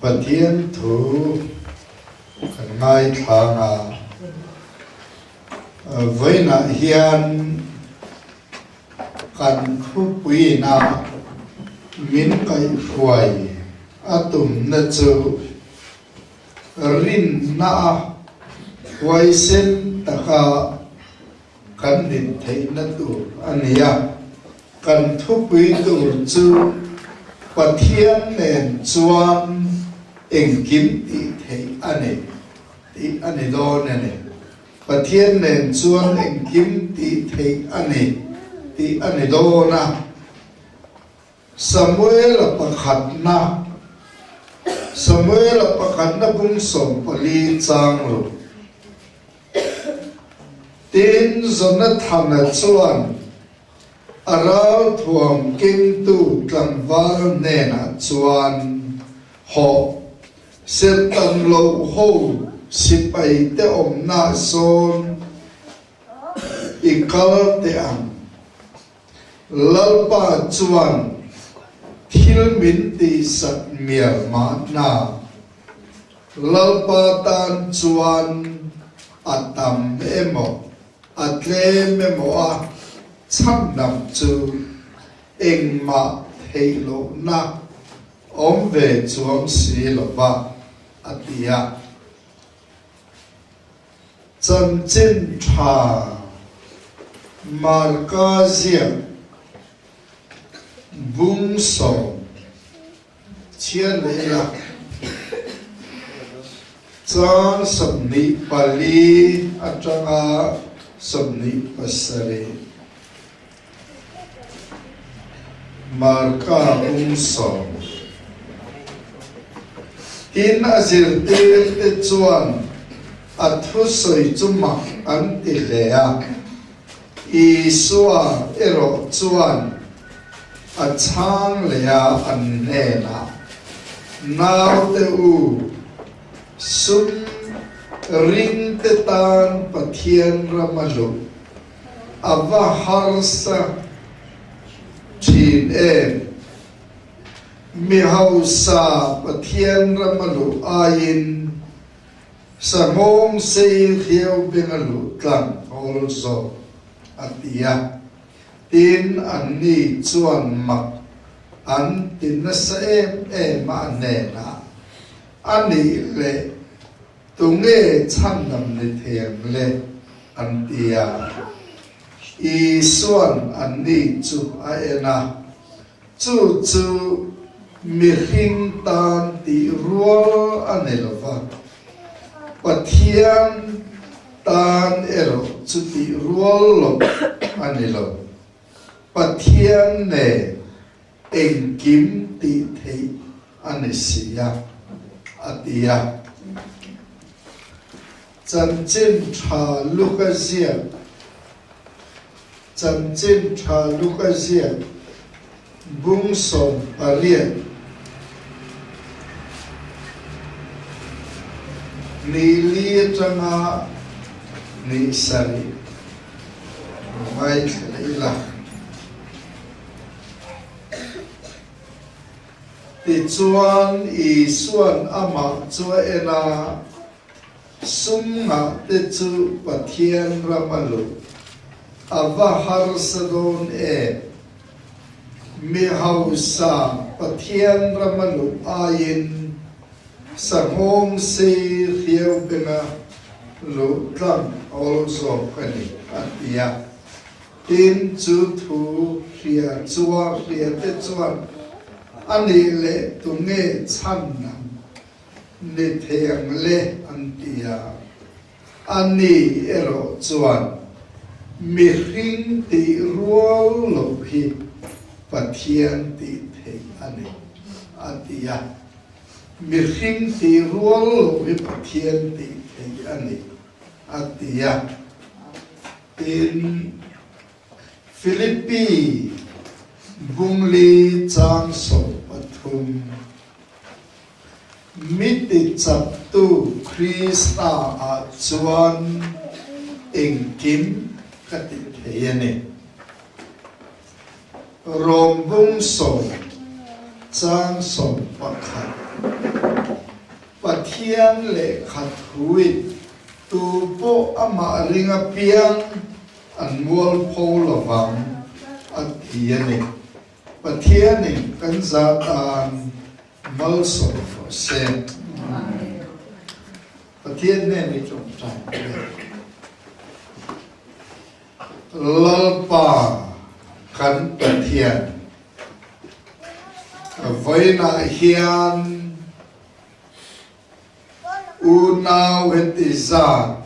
Và thiên thủ cần ngay thang với na hiền cần thu quý na min cái huay atum na chu rin na huay sen taka kan din thấy na tu ania cần thu quý tu chu và thiên nền chuan em kim thì thấy anh lo nè và thiên nền chuan em kim thì anh lo na Samuel là pakhat na bung som pali chang lo tin zona thana chuan arau thuam king tu tlangwal ne na chuan ho set tan lo ho sipai te om na son ikal te am lalpa chuan thil min ti sat mial ma na lalpa tan chuan atam emo atlem emo a cham nam chu engma theilo na om ve chuam si lova atia chan chin tha markazia bung song chian leila chang samni pali atanga samni pasare marka bung song in azir te chuan athu soi chuma an ti lea isua ero chuan a chang lea an ne na nau te u sum ring te tan pathian ramalu ava harsa chin em mi hausa pathian ramalu ain samong se hiu bengalu tlang also atia tin an ni chuan mak an tin na sa em ma ne na ani le tunge chan nam ni thiam le an tia i suan an ni chu a ena chu mi hing tan ti rual anelova pathian tan ero chu ti rual lo anelo pathian ne eng kim ti thei anesia atia chan chin tha lukazia bung som paria ni li tanga ni sari mai leila ti chuan i suan ama chua ena sum nga te chu pathian ramalu ava har sadon mi hausa pathian ramalu ain sangong se hiu benga lu tlang also kani atia tin chu thu ria chua ria te chuan ani le tunge chan nam ni theng le antia ani ero chuan mi hring ti rual lo hi pathian ti thei ani atia mi hring ti rual lo hi pathian ti thei ani atia tin Philippi bungli chang so pathum miti chap tu Krista a chuan engkim kati theyane rom bung so chang so pakhat Pathian le khathuit tu po ama ringa piang an mual pho lawang at hiani Pathian in kan zatan mal so sen Pathian ne ni chom chai lalpa kan Pathian voina hian una wetiza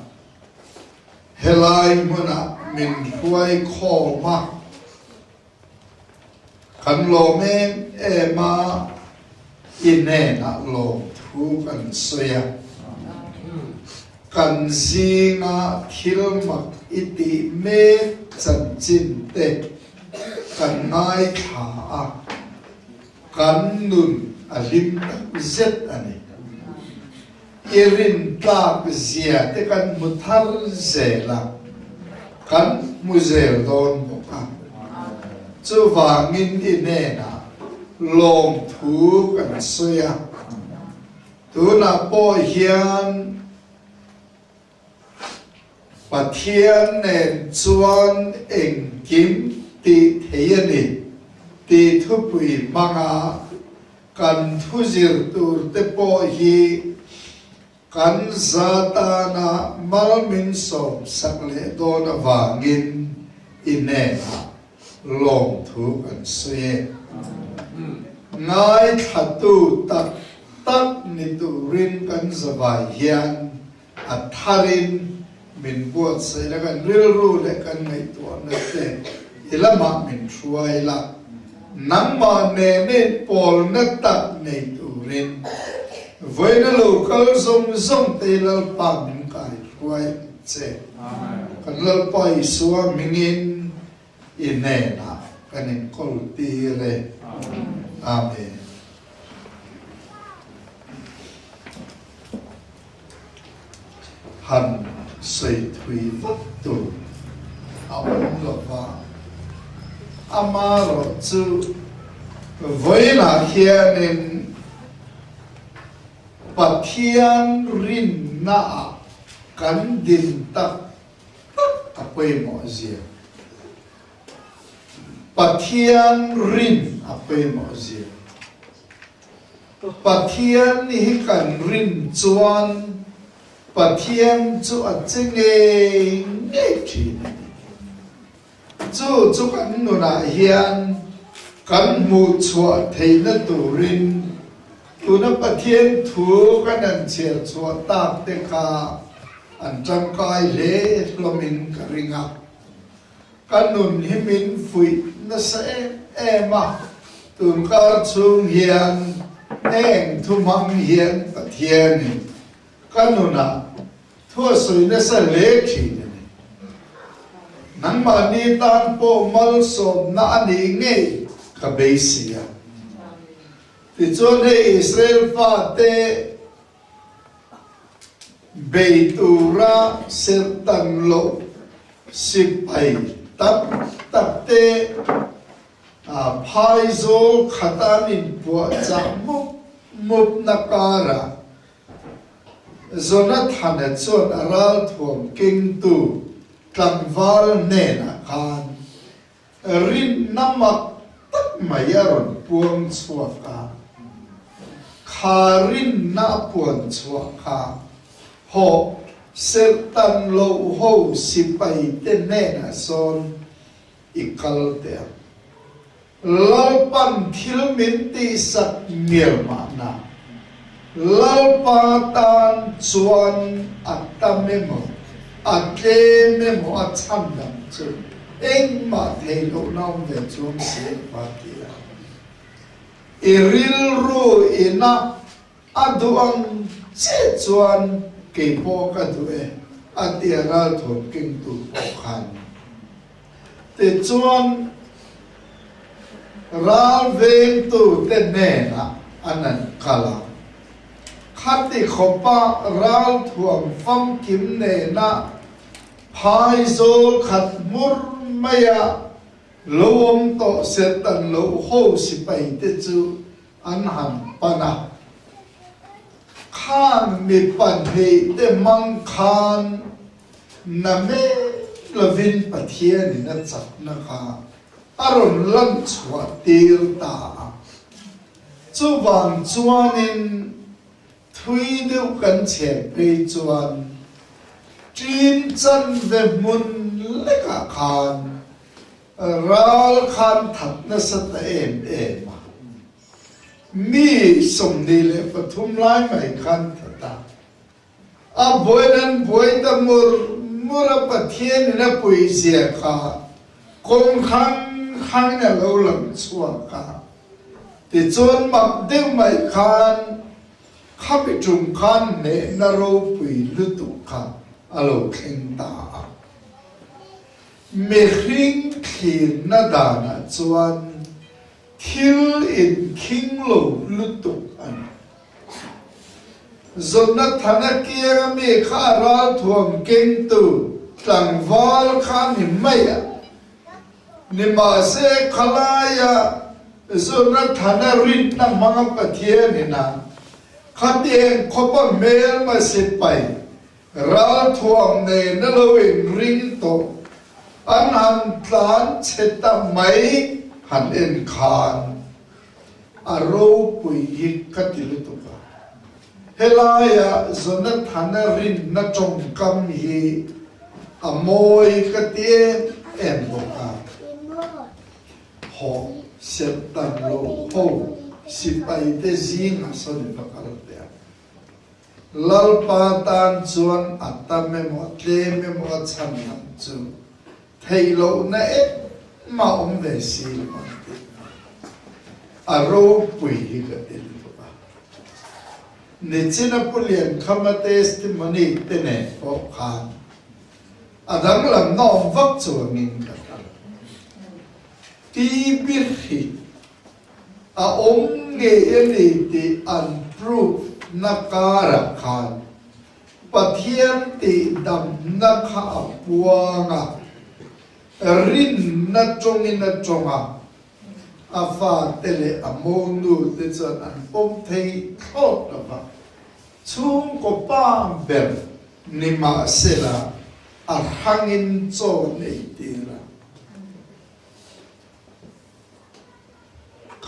helai muna min huai khoma kan lo men ema inena lo thu kan soya kan zinga thilmak iti me chanchin te kan ngai tha kan nun alim zet ani irin tak zia te kan muthar zela kan muzel don boka chu wangin inena lom thu kan soya tuna po hian Pathian nen chuan engkim ti theiani ti thupui manga kan thuzir tur te po hi kan zatana malmin som sakle don wangin inena lom thu kan soye ngai thatu tak tak ni turin kan zawai hian atharin min buat sai la kan ril ru le kan ngai to na te ilama min thuai la nang ma ne ne pol na tak nei turin voina local zong te lal pa min kai thuai che kan lal pai suwa mingin inena kan in kol ti re amen han xây thủy vật tu ông lo va ama lo chu với là hiện nên Pathian rin na kan din tak apoy mo zia Pathian rin apoy mo zia Pathian hi kan rin chuan Pathian chu a chenge nge thin chu kan nu na hian kan mu chua theina turin tuna Pathian thu kan an chel chua tak te kha an cham kai le hlomin karinga kan nun himin fui na sa ema tun ka chung hian eng thu mang hian Pathian kan nu na thua soi na sa le khi nang ma ni tan po mal som na ani nge ka beisia ti chon he Israel fa te beitura sertan lo sipai tap tap te phaizo khatanin po cha mup nakara zona thana chon aral thom king tu tangwal nena khan rin namak tak mayaron puang chuaka kharin na puan chuaka ho sertan lo ho sipai te nena son ikal te lalpan thilmin ti sak nirma na lalpatan chuan atamemo atleme mo atsamdam chu engma thelo naum ve chum se patia iril ru ina aduang che chuan ke po ka du e atiara thon king tu khan te chuan ral veng tu te nena anan kala khati khopa ral thuam fam kim ne na phai zol khat mur maya lom to setan lo ho si pai te chu an ham pana khang mi pan hei te mang khan na me lovin pathian in a chak na kha aron lan chua tir ta chu wang chuanin thui deuh kan chhe pe chuan trin chan ve mun leka khan ral khan that na sat em mi som ni le pathum lai mai khan thata a boinan boita mura pathian na pui sia kha kong khang na lo lam chua ka ti chon mak deuh mai khan khắp bị trùng khan nè na rô bùi lưu tục kha alo khen ta mê khinh khi na đà na chuan thil in khinh lâu lưu tục an zon na thana kia mê kha ra thuồng kênh tu tlang val khan hi maya ni ma se khalaya zon na thana rit na mga pathian ni na khát tiền có bao mel mà xếp bay ra thuồng này nó lâu ring to anh han tlan chết ta mấy han en khan aro pui hi katil tu ka helaya zona thana rin na trong kam hi amoi katie em boka ho xếp tan lo ho si pai te zing ason bakal te lalpa tan chuan atame mo tle me mo chan nam chu thailo na e ma om ve si ma te aro pui hi ga te ba ne china pulian khama testimony te ne o khan adang lam no vak chu ngin ka ti bir hi a nge ni ti unproof nakara khan pathian ti dam na kha puanga rin na chonga afa tele amonu te chan an pom thei thot ba chung ko pa ber ni ma sela a hangin cho nei tira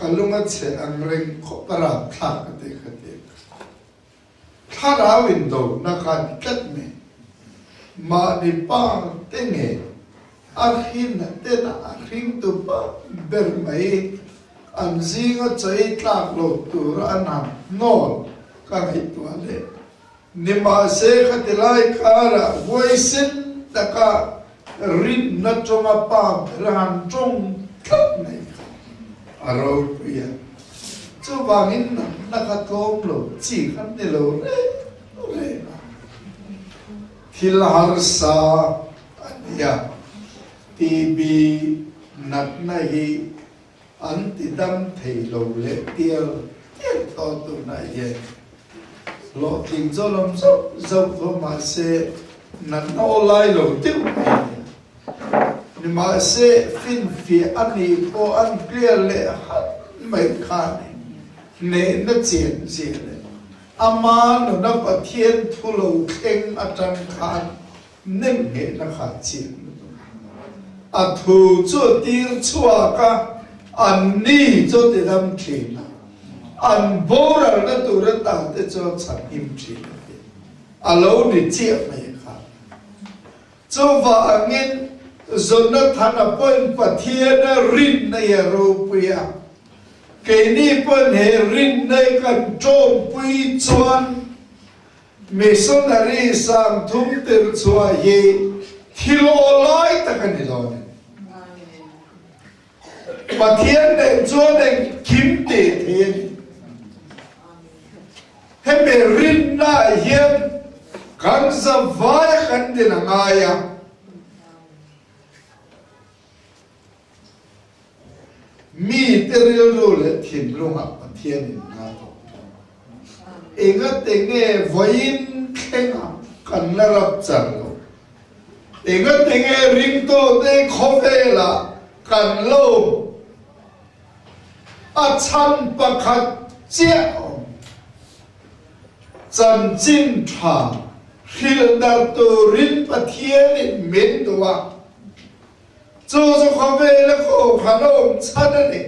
kalunga che ang reng ko para thak te khate thara window na khan kat me ma ni pa tenge arhin te na arhin tu pa ber mai an zinga chai tlak lo tur anam nol ka ngai tu ale ni ma se khatilai khara voisin taka rin na chonga pa ran chong thak nei aro ya chu wangin na ka tom lo chi khan ne lo re thil har sa ya ti bi nat na hi an ti dam thei lo le tiel to tu na ye lo ting zo lom zo ma se na no lai lo tiu ni ma se fin fi ani ko an clear le hat mai khan ne na chen le ama no na pathian thulo kheng atang khan nem ge na kha chen a thu chu tir chua ka an ni chu te dam thina an bora na tu ra ta te chu chan im thina alo ni che mai kha chu wa angin zona thana pon pathian rin na ya ro puya ke ni pon he rin nei kan chom pui chuan missionary sang thum ter chua ye thilo lai ta kan ni lo pathian ne chuan ne kim te the he me rin na hiam kan za vai kan din ngaya mi teril role thin lunga pathian in na to enga tenge voin khenga kan la rap charlo enga tenge ring to de khovela kan lo a chan pakhat che chân chính thà hiện dar tu rin bắt thiên in min tua cho khó về là khổ khăn ông sát đấy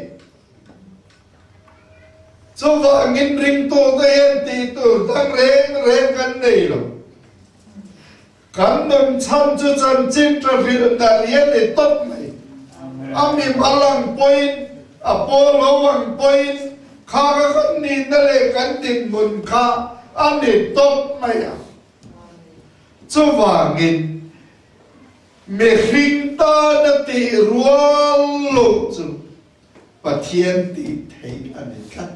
cho vợ nghìn ring tu tên thì tu tăng rèn gần này rồi cắn đâm chăm cho chân chính tra hiện dar hiện để tốt này ami balang point apollo ang point khá kan ni na le kan din mun kha ani top maya cho vangin me khinh ta na ti rual lo chu pathian ti thei ani khat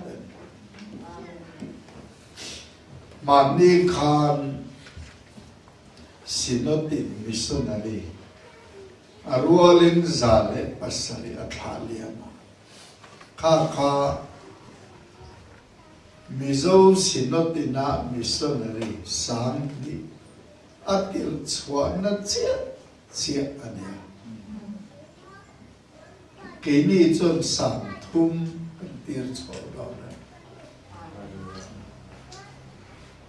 mani khan sinotin missionary arualin zale pasari athaliama kha mizo sinotina missionary sangdi atil chwana chia ania kini chon sang thum tir chodo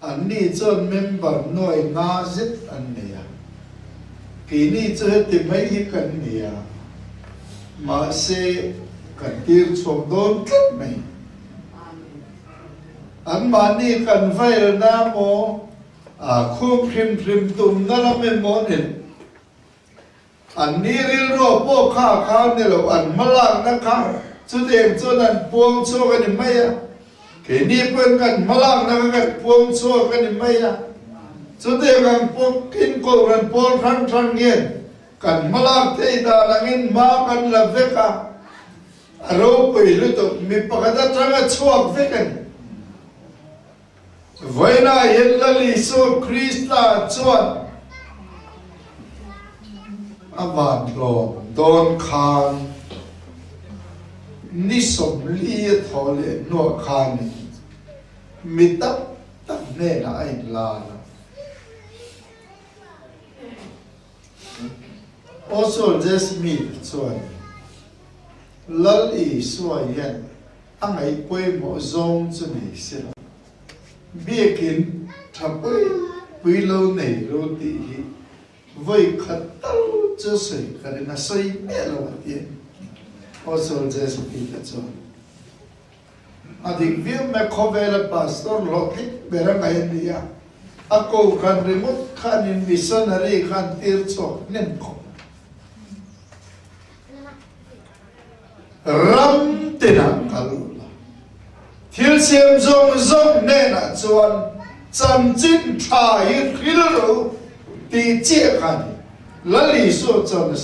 anni chon member noi nga zit ania kini che ti mai hi kan nia ma se kan tir chodon kat mai an mani kan vai na mo khu phim tum na la me mo ne an ni ril ro po kha ne lo an malak na kha chu dem chu nan puang chu kan ni mai ke ni pen kan malak na kan puang chu kan ni mai chu dem kan puang kin ko ran pol thang yen kan malak te da langin ma kan la veka aro pe lu to mi pakada tranga chuak vekan Vaina yellali so Krista chuan avan lo don khan ni som li thole no khan mitap tak ne na ai la also just me chuan lal I so yen angai poi mo zong chu ni sila biakin thapoi puilo nei ro ti hi voi khatal cho sei karina sei melo ti also just be the so adik view me khovela pastor lokit berangai dia ako kan remote kan in missionary kan tircho nen ko ram tenang kalula Thiếu xem rong nên là chuan chân chính thải khí lỗ thì chia khăn là lý số cho nó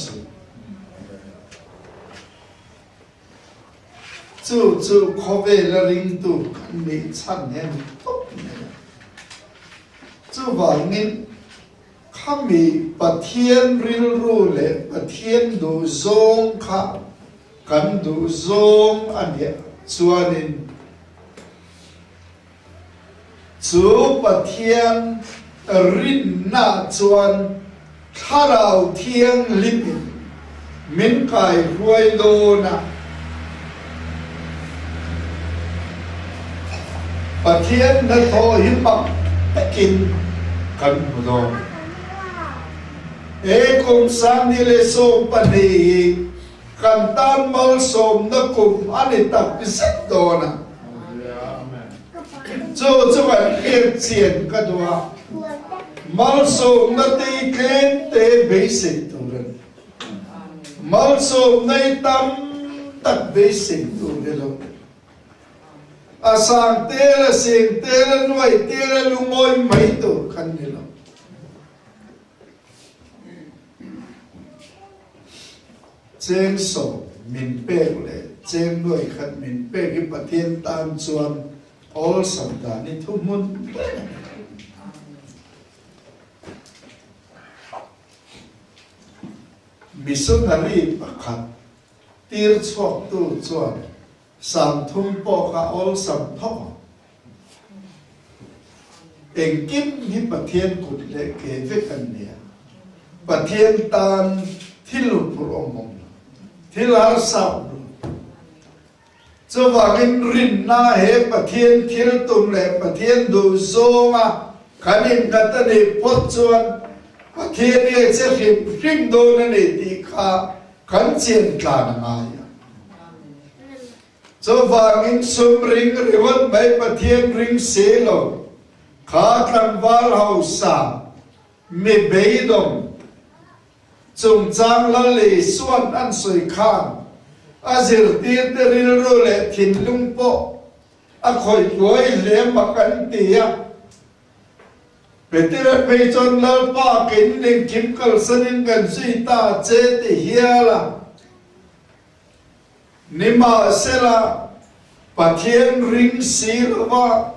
sự chú khó về là linh tu khăn lý chăn em tốt này chú vào nên khám mì bà thiên ril ru lệ bà thiên đủ rong khá cắn đủ rong anh ạ chuan nên chú bà thiên rin na chuan tharau thiêng lim min kai ruai do na bà thiên na tho hi pak takin kan do e kum sam ni le som pa ni kan tan mal som na kum ani tak set do na cho bạn hiện diện cái đó mal sôm na tê kén tê basic tu lên mal sôm nay tâm tắc basic tu lên luôn sang tê là xiên tê là nuôi tê là lu ngôi mấy tu khăn đi luôn chén sôm mình bê lệ chén nuôi khăn mình bê cái bát thiên tam chuan all samdani thumun missionary pakhat tir chok tu chuan sam thum po kha all sam thok engkim hi pathian kut le ke ve kan nia pathian tan thilu pur omong thilar sa cho vangin rin na he pathian thil tum le pathian du zonga kanin katani pot chuan pathian ye che hrim do na ne ti kha kan chen tla na ya cho vangin sum ring riwan bai pathian ring se lo kha tlang wal hau sa mi beidom chung chang la le suan an soi khan azir tir te ril ro le thin lung po a khoi tuai le ma kan tia petira pe chon lal pa kin ning kim kal sanin kan sui ta che te hiala nima sela pathian ring sirwa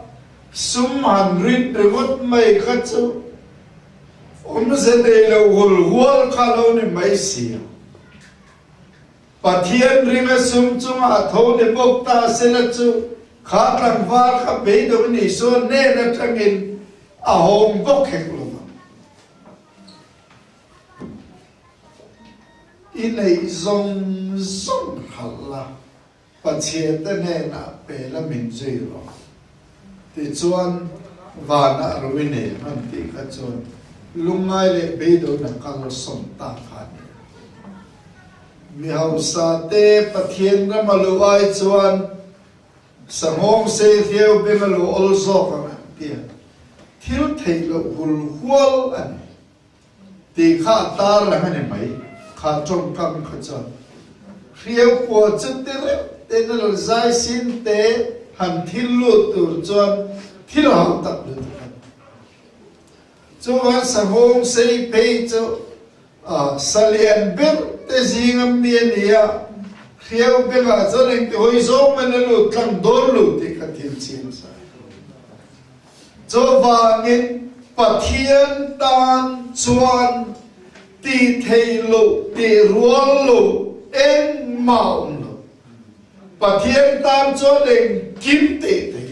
sum han rit rewot mai khachu se de lo hul khalo ni mai sia pathian ringa sum chunga tho ne bok ta sela chu kha tlang war kha be do ni so ne na tangin a hom bok hek lo inei zong zong halla pathian te ne na pe la min zui lo ti chuan vana ruine man ti kha chuan lungai le be do na kal som ta kha mi hau sa te pathian ra malu ai chuan sangong se thieu be malu ol zo ka tia thil thei lo hul hual an ti kha ta la ne mai kha trong kam kha cha thieu ko chu te re te na zai sin te han thil lu tur chuan thil hau tak lu cho wa sangong se pe chu salian ber te zingam mien ya khiau be ga zoning te hoi zo man lu tlang dor lu te khathil chin sa cho wangin pathian tan chuan ti thei lu ti rual lu en mau lu pathian tan cho leng kim te te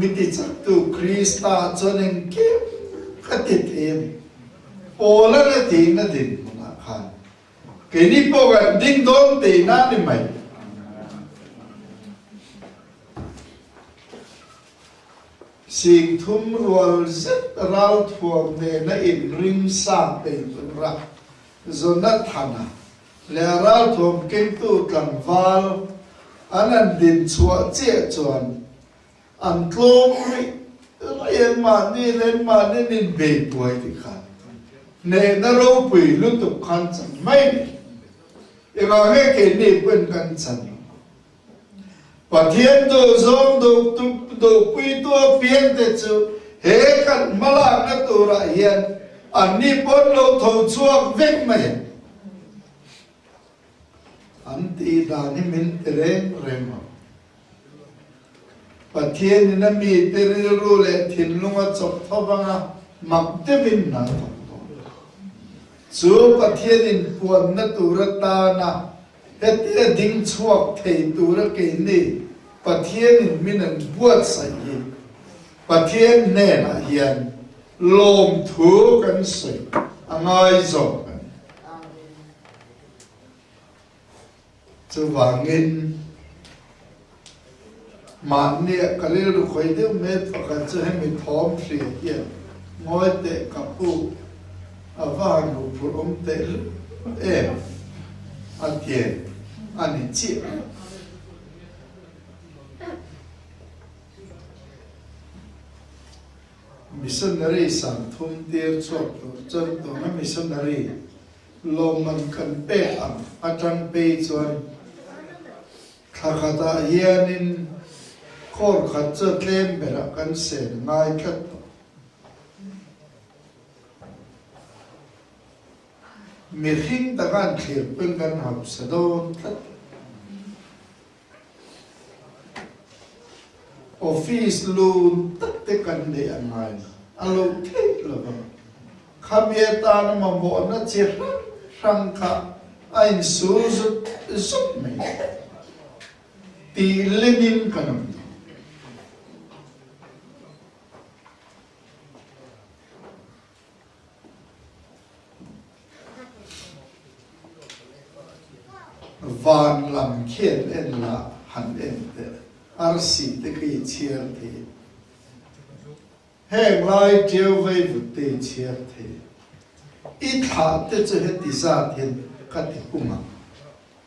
miti chak tu krista cho leng kim khati te pola na ti na din na khan ke ni po ga ding dong te na ni mai sing thum rual zet ral thuam ne na in ring sa pe ra zona thana le ral thuam ken tu tlang wal anan din chua che chuan an tlom ri ren ma ni nin be tuai ti khan ne na ro pui lu tu khan chan mai ni e ga he ke ni pen kan chan pathian do zom do pui to pian te chu he kan mala na tu ra hian an ni pon lo tho chuak vek mai an ti da ni min reng reng pathian na mi te ru le thin lunga chok thawanga mak te min na chu pathian in puan na tu ra ta na he ding chuak thei tu ra ke ni pathian in min an buat sai hi pathian ne na hian lom thu kan sai angai zo chu wangin man ne kalil ru khoi de me pakhat chu he mi thom thri hian ngoi te kapu avan ru phurom te e atien ani chi missionary san thum tir chok to chon to na missionary loman kan pe am atang pe chuan khakata hianin khor khat cha tlem bera kan sen ngai khat mi hing ta kan thlir pen kan hab sadon tlat office loan tak te kan de angai alo thei lo khamia ta na ma mo na che sang kha ain su zut mai ti lenin kanam van lam khen en la han en te arsi te ki chiar the heng lai chiêu vei vu te chiar the ít thả te chu he ti sa thiên ka ti kuma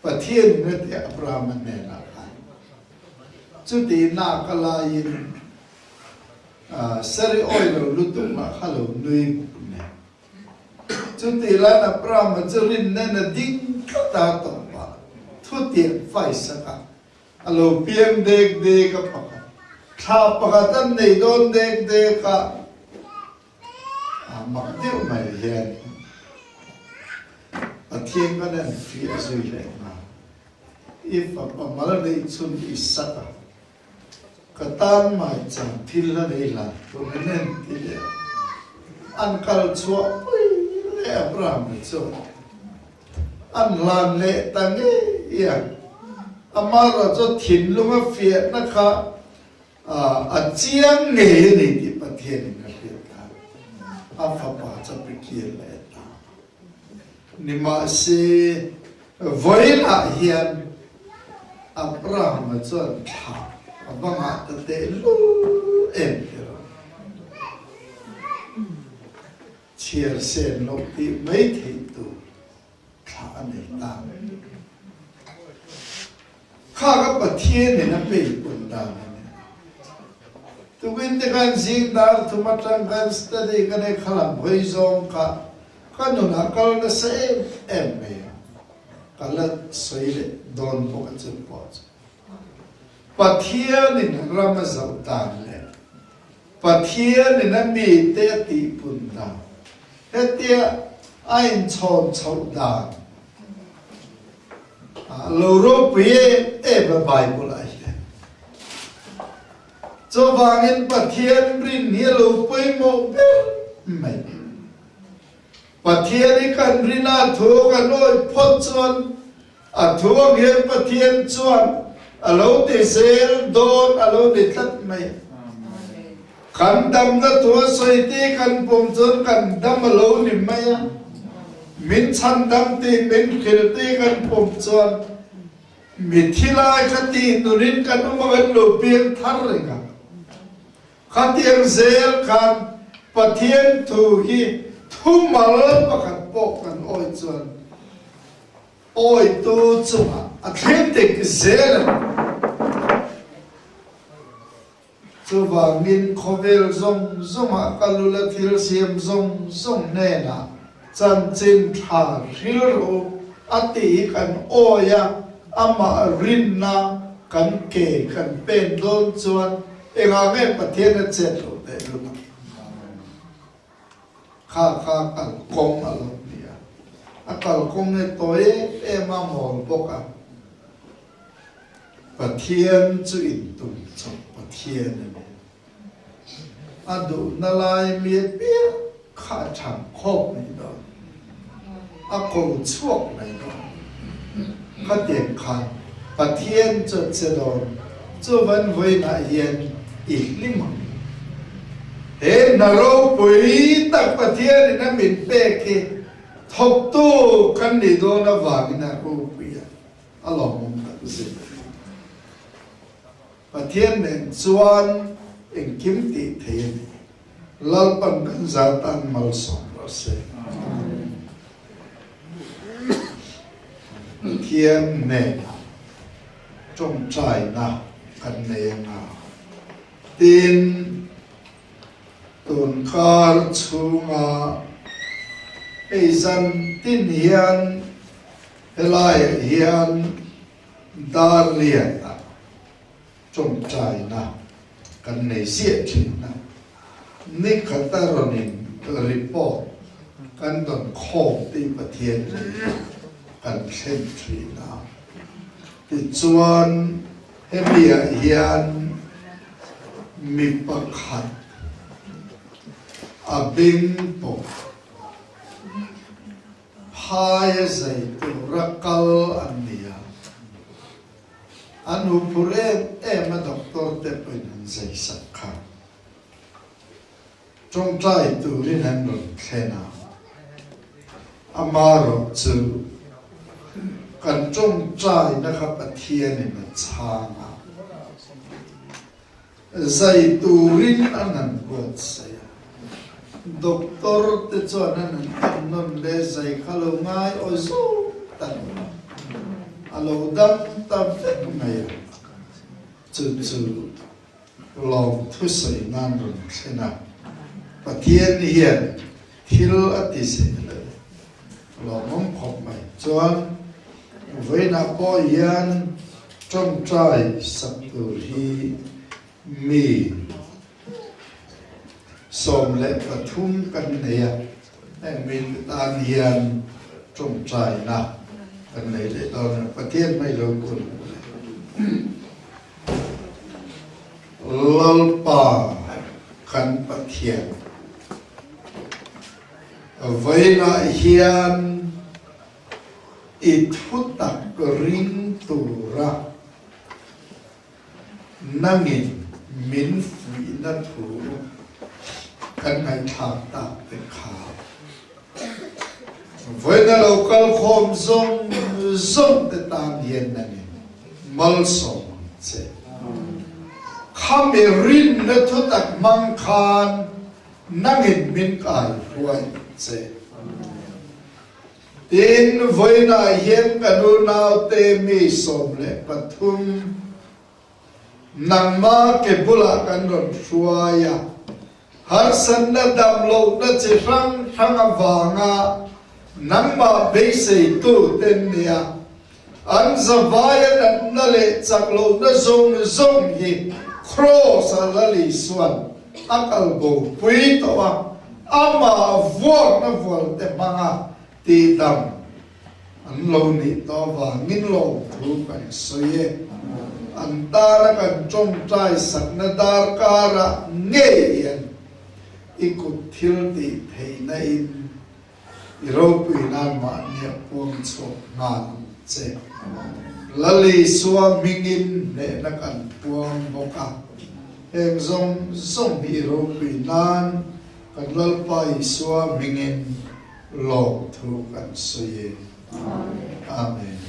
pathian ne te Abraham ne la kai chu ti na ka la yin sari oil lu tu ma khalo nui ne chu ti la na Abraham chu rin ne na ding ka ta to ba thu tiện phải sa ka alo piang dek de ka pa tha pa ka tan nei don dek de ka mặc tiêu mày hiền thiên cái này phía dưới này mà if mà là đây chun isaka cái tan mà chẳng thiên là đây là tôi nên thì ăn cal chua lẽ Abraham chua ăn lan lệ tăng ấy ya amara cho thiên luôn á phía nó khá chiang nghề này thì bắt thiên cái phía ta pháp bảo cho bị kia lệ nima se voi la hian Abraham chon tha abanga te lu em chiar sen lo ti mai thei tu tha nei ta kha ga pathien ne na pe pun da tu win te kan sing dar tu matang kan study kan e khalam hoi zong ka kan na kal na se em me kalat soile don po ka chun po pathian in ram zau tan le pathian in mi te ti pun da he ain chon chau da lo ro pe e ba bible ai cho vangin pathian rin ni lo pe mo be mai pathian kan rina thu kan oi phot chuan thu hian pathian chuan alo te sel don alo de tlat mai kan dam na thu soi te kan pom chuan kan dam alo ni mai min chan dam te min khil te kan pom chuan mi thilai khati nurin kan umagan lo piang thar renga khatiang zel kan pathian thu hi thu mal pakhat pok kan oi chuan oi tu chunga a thlen te ki zel chu wangin khovel zong zonga kalula thil siam zong ne na chan chin tha ril ro ati kan oya ama rin na kan ke kan pen don chuan enga nge pathian a chet lo te lu kha kal kong alo nia akal kong ne toy ema mol boka pathian chu in tum chok pathian ne adu nalai mi pia kha thang khop nei do akol chuak nei do kha tian khan pathian chu chedon chu van voi na yen i lim he naro pui tak pathian na min pe ke thok tu kan ni do na wang na ro pui alom mong ta se pathian nen chuan en kim ti the lal pan kan za tan mal som ro se thiên ne trong trai na kan ne na tin tun khar chunga eizan tin hian helai hian dar lian ta trong trai na kan nei sia thin na ni khataronin report kan don khom ti pathian kan khen tri na ti chuan hemia hian mi pakhat abing po phaya zai tu rakal ania anu pure ema doctor te pin zai sakha trong trai tu rin han non khena amaro chu kan trong trai na kha pathian in changa zai turin anan kot saya doktor te chuan anan non le zai khalo ngai oi zo tan alo dam tam tek mai chu lòng thu sei nan ron thena pathian hian thil ati se le lòng mong khop mai chuan với na po yan trong trai sắp từ hi mi som lệ và thum căn này em mình tan hiền trong trai na căn này để tao và thiên mấy lâu cuốn lalpa khăn bát thiền với na hiền ít phút tắc ring tu ra nangin min phui na thu kan ngai thak ta pe kha với na local khom zong te tam hiền nani mal som che kham rin na thu tak mang khan nangin min kai huai che tin với na hiền kanu nao te mi som le pathum nang ma ke bula kan ron suaya har san na dam lo na chi rang awanga nang ma be sei tu ten nia an zavaya na le chak lo na zong hi cross ala li swan akal bo pui to ama vor na vor te manga ti dam an lo ni to wa ngin lo thu kan soye antara kan trong trai sak na dar kara nge yan ikut thil ti thei na in iropi nan ma nia puang chok ngan che lali suwa mingin ne na kan puang boka em zong bi iropi nan kan lalpai suwa mingin lo thu kan soye amen